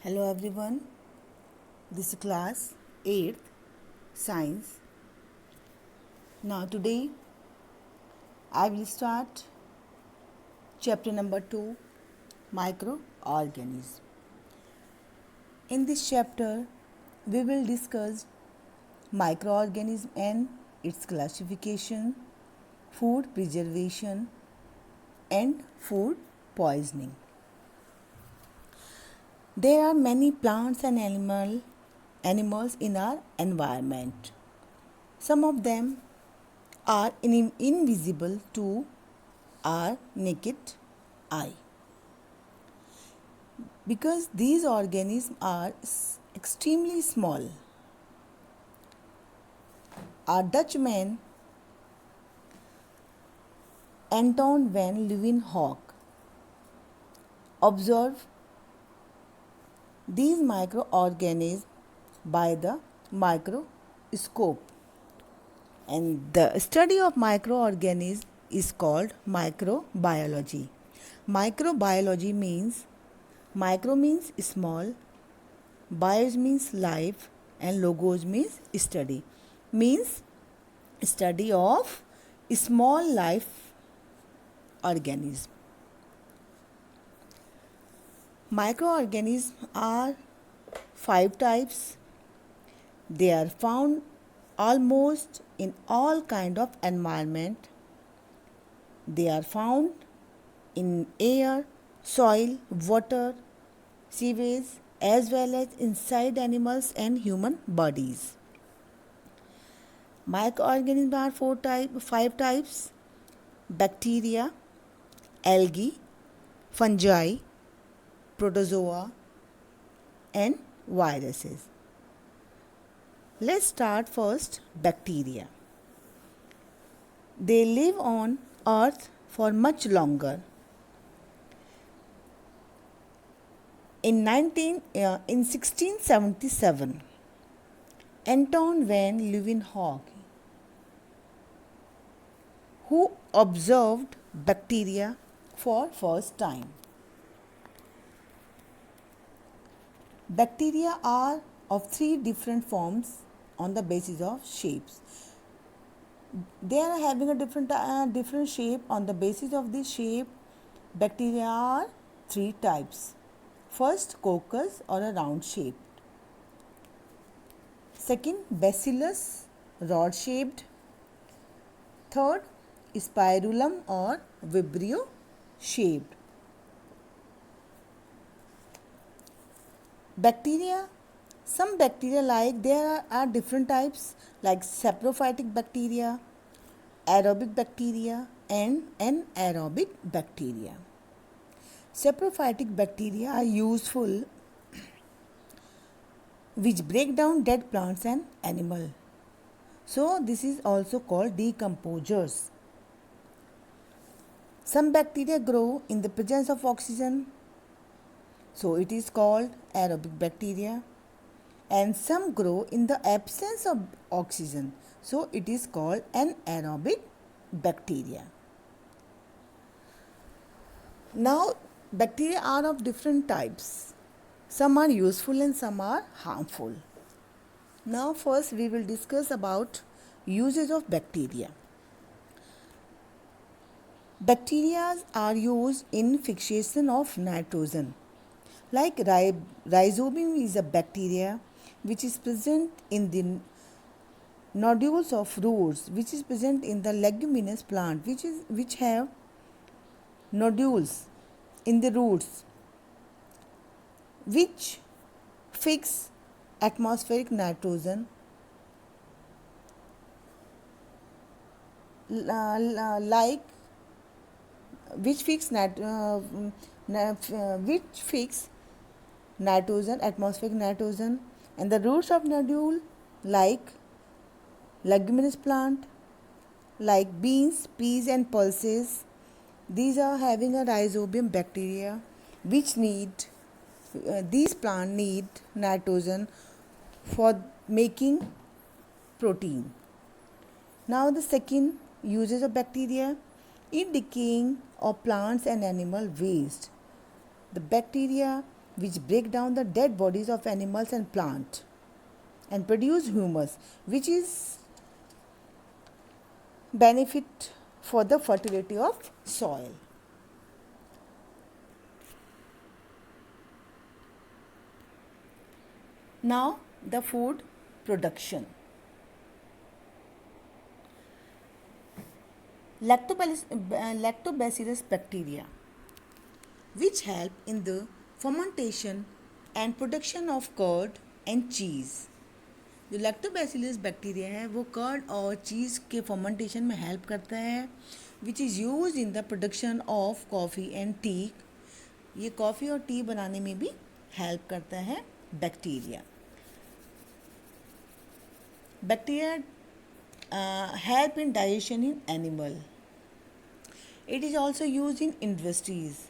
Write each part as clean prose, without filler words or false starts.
Hello everyone, this is class 8th Science. Now today I will start chapter number 2, Microorganisms. In this chapter we will discuss microorganism and its classification, food preservation and food poisoning. There are many plants and animals in our environment. Some of them are invisible to our naked eye. Because these organisms are extremely small, our Dutchman Anton van Leeuwenhoek observed these microorganisms by the microscope. And the study of microorganisms is called microbiology. Microbiology means micro means small, bios means life, and logos means study. Means study of small life organism. Microorganisms are 5 types. They are found almost in all kind of environment. They are found in air, soil, water, sewage, as well as inside animals and human bodies. Microorganisms are 5 types: bacteria, algae, fungi, protozoa, and viruses. Let's start first bacteria. They live on earth for much longer. In 1677, Anton van Leeuwenhoek, who observed bacteria for first time. Bacteria are of 3 different forms on the basis of shapes. They are having a different shape. On the basis of this shape, bacteria are 3 types. First, coccus or a round shape. Second, bacillus, rod shaped. Third, spirulum or vibrio shaped. Bacteria, some bacteria there are different types like saprophytic bacteria, aerobic bacteria and anaerobic bacteria. Saprophytic bacteria are useful which break down dead plants and animals. So this is also called decomposers. Some bacteria grow in the presence of oxygen, so it is called aerobic bacteria, and some grow in the absence of oxygen, so it is called anaerobic bacteria. Now bacteria are of different types. Some are useful and some are harmful. Now first we will discuss about uses of bacteria. Bacteria are used in fixation of nitrogen. Like rhizobium is a bacteria which is present in the nodules of roots, which is present in the leguminous plant, which have nodules in the roots, which fix atmospheric nitrogen like which fix nitrogen, atmospheric nitrogen, and the roots of nodule like leguminous plant like beans, peas and pulses. These are having a rhizobium bacteria which need these plants need nitrogen for making protein. Now the second uses of bacteria in decaying of plants and animal waste. The bacteria which break down the dead bodies of animals and plants and produce humus, which is benefit for the fertility of soil. Now the food production. Lactobacillus bacteria, which help in the fermentation and production of curd and cheese. जो lactobacillus bacteria है वो curd और चीज़ के fermentation में help करता है, which is use in the production of coffee and T. ये coffee और टी बनाने में भी हेल्प करता है bacteria. Bacteria help in digestion in animal. It is also used in industries.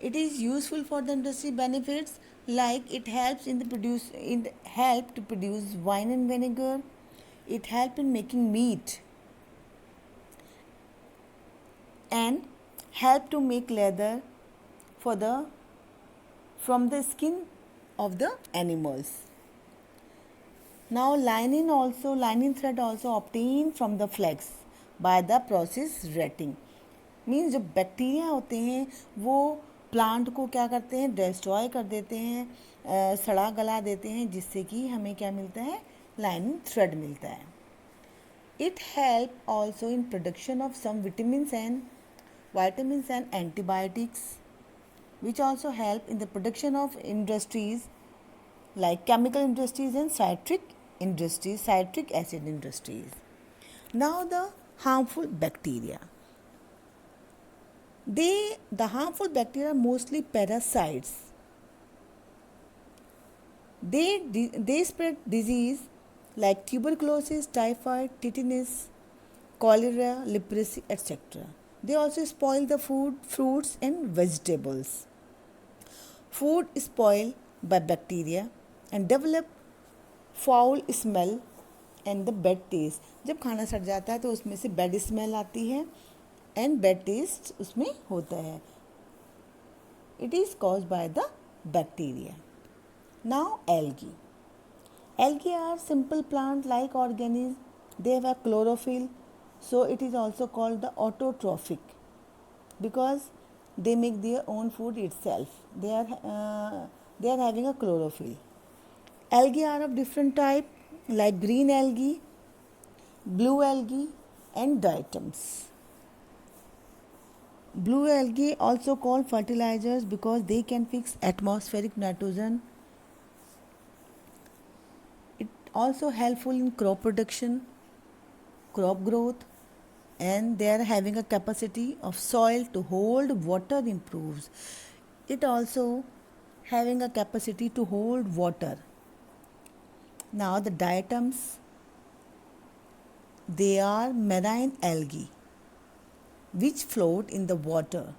It is useful for the industry benefits, like it helps help to produce wine and vinegar. It help in making meat and help to make leather from the skin of the animals. Now linen thread also obtained from the flax by the process retting. Means जो bacteria होते हैं वो plant को क्या करते हैं, destroy कर देते हैं, सड़ा गला देते हैं, जिससे कि हमें क्या मिलता है, लाइनिंग थ्रेड मिलता है. It help also in production of some vitamins and antibiotics, which also help in the production of industries like chemical industries and citric acid industries. Now the harmful bacteria. The harmful bacteria are mostly parasites. They spread disease like tuberculosis, typhoid, tetanus, cholera, leprosy, etc. They also spoil the fruits and vegetables. Food is spoiled by bacteria and develop foul smell and the bad taste. जब खाना सड़ जाता है तो उसमें से bad smell आती है एंड बैड टेस्ट उसमें होता है. It is cause by the bacteria. Now algae. Algae are simple plant-like organisms. They have a chlorophyll, so it is also called the autotrophic because they make their own food itself. They are having a chlorophyll. Algae are of different type like green algae, blue algae and diatoms. Blue algae also called fertilizers because they can fix atmospheric nitrogen. It also helpful in crop production, crop growth, and they are having a capacity of soil to hold water improves. It also having a capacity to hold water. Now the diatoms, they are marine algae which float in the water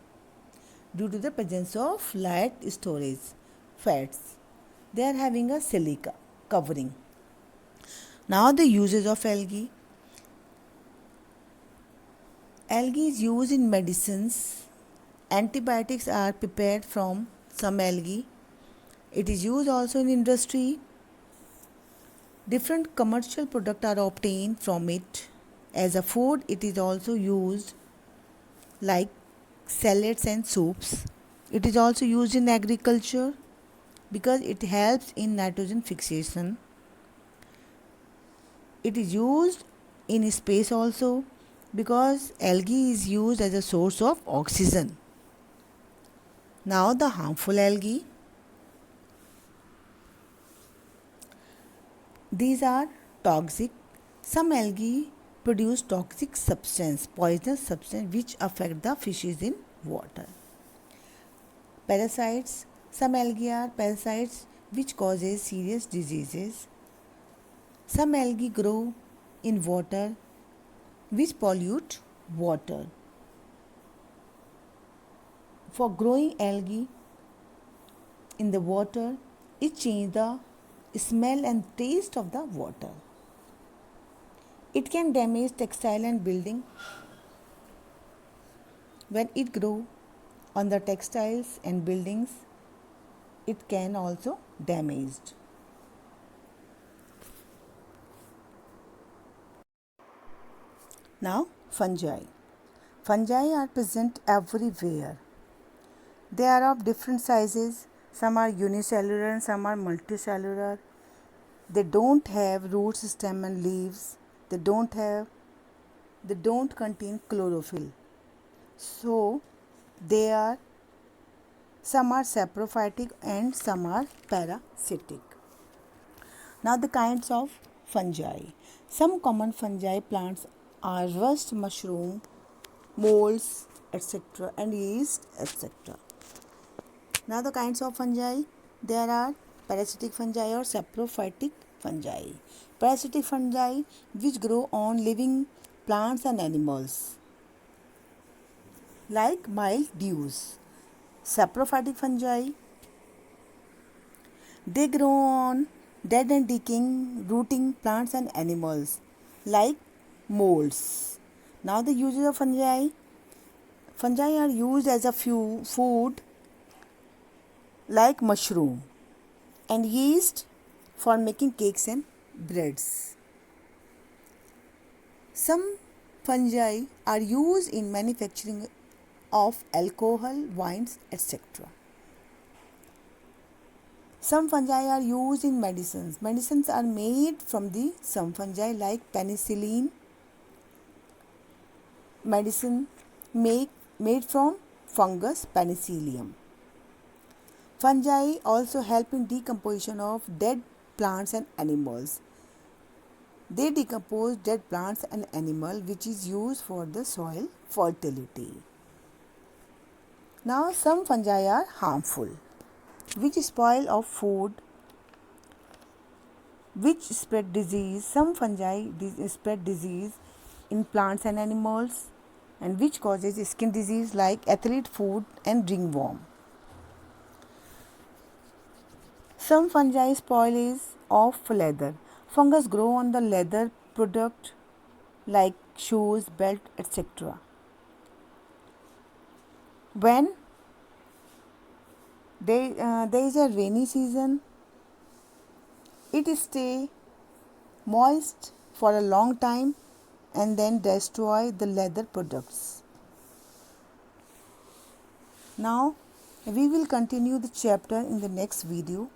due to the presence of light storage fats. They are having a silica covering. Now the uses of algae. Algae is used in medicines. Antibiotics are prepared from some algae. It is used also in industry. Different commercial products are obtained from it. As a food, it is also used like salads and soups. It is also used in agriculture because it helps in nitrogen fixation. It is used in space also because algae is used as a source of oxygen. Now the harmful algae. These are toxic. Some algae produce toxic substance, poisonous substance which affect the fishes in water. Parasites. Some algae are parasites which causes serious diseases. Some algae grow in water which pollute water. For growing algae in the water, it changes the smell and taste of the water. It can damage textile and building. When it grows on the textiles and buildings, it can also damaged. Now fungi. Fungi are present everywhere. They are of different sizes. Some are unicellular and some are multicellular. They don't have root system and leaves. They don't contain chlorophyll. So some are saprophytic and some are parasitic. Now the kinds of fungi. Some common fungi plants are rust, mushroom, molds, etc. and yeast, etc. Now the kinds of fungi. There are parasitic fungi or saprophytic fungi. Parasitic fungi which grow on living plants and animals like mildews. Saprophytic fungi, they grow on dead and decaying rooting plants and animals like molds. Now the uses of fungi. Fungi are used as a food like mushroom and yeast for making cakes and breads. Some fungi are used in manufacturing of alcohol, wines, etc. Some fungi are used in medicines. Medicines are made from some fungi like penicillin. Medicine made from fungus Penicillium. Fungi also help in decomposition of dead plants and animals. They decompose dead plants and animal which is used for the soil fertility. Now some fungi are harmful, which spoil of food, which spread disease. Some fungi spread disease in plants and animals, and which causes skin disease like athlete foot and ringworm. Some fungi spoil of leather. Fungus grow on the leather product like shoes, belt, etc. When there is a rainy season, it stay moist for a long time and then destroy the leather products. Now we will continue the chapter in the next video.